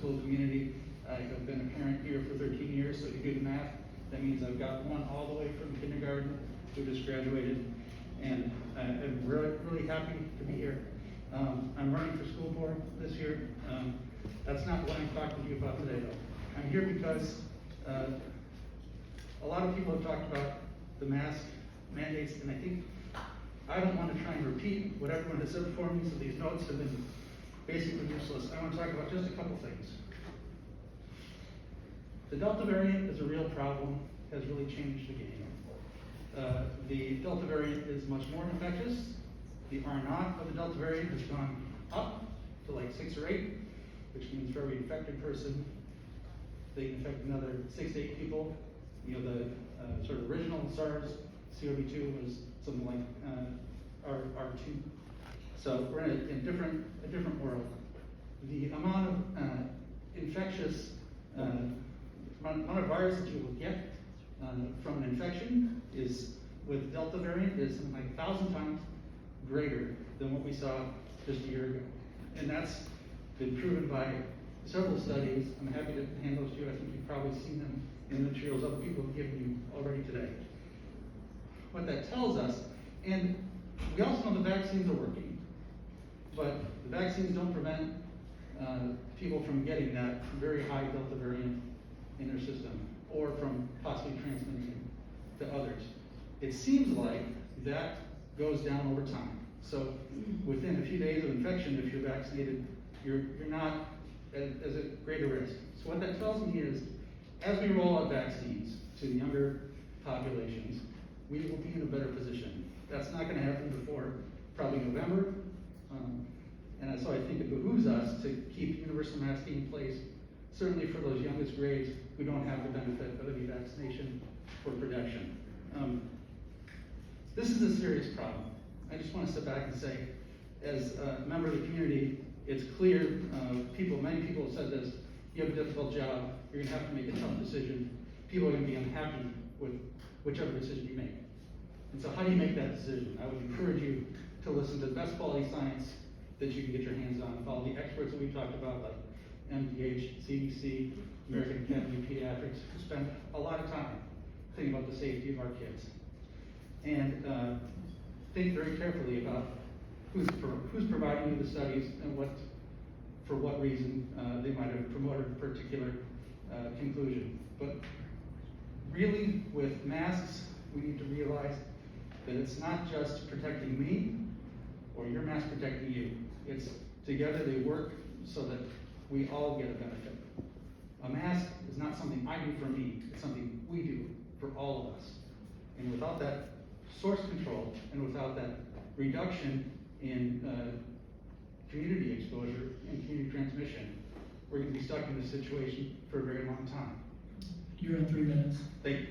school community. I have been a parent here for 13 years, so if you do the math, that means I've got one all the way from kindergarten who just graduated, and I'm really happy to be here. I'm running for school board this year. That's not what I'm talking to you about today, though. I'm here because a lot of people have talked about the mask mandates, and I think I don't want to try and repeat what everyone has said before me, so these notes have been basically useless. I want to talk about just a couple things. The Delta variant is a real problem, has really changed the game. The Delta variant is much more infectious. The R0 of the Delta variant has gone up to like 6 or 8, which means for every infected person, they can infect another 6 to 8 people. You know, the sort of original SARS-CoV-2 was something like R2. So we're in a different world. The amount of infectious amount of virus that you will get from an infection is with Delta variant is something like 1,000 times greater than what we saw just a year ago, and that's been proven by several studies. I'm happy to hand those to you. I think you've probably seen them in the materials other people have given you already today. What that tells us, and we also know the vaccines are working, but the vaccines don't prevent people from getting that very high Delta variant in their system, or from possibly transmitting to others. It seems like that goes down over time. So within a few days of infection, if you're vaccinated, you're not as a greater risk. So what that tells me is, as we roll out vaccines to younger populations, we will be in a better position. That's not going to happen before probably November. And so I think it behooves us to keep universal masking in place, certainly for those youngest grades who don't have the benefit of any vaccination for protection. This is a serious problem. I just want to step back and say, as a member of the community, it's clear, many people have said this, you have a difficult job, you're going to have to make a tough decision. People are going to be unhappy with whichever decision you make. And so how do you make that decision? I would encourage you to listen to the best quality science that you can get your hands on, follow the experts that we've talked about, like MDH, CDC, American Academy of Pediatrics, who spend a lot of time thinking about the safety of our kids. And think very carefully about who's providing you the studies and for what reason they might have promoted a particular conclusion. But really, with masks, we need to realize that it's not just protecting me or your mask protecting you. It's together they work so that we all get a benefit. A mask is not something I do for me, it's something we do for all of us. And without that source control and without that reduction in community exposure and community transmission, we're going to be stuck in this situation for a very long time. You're in 3 minutes. Thank you.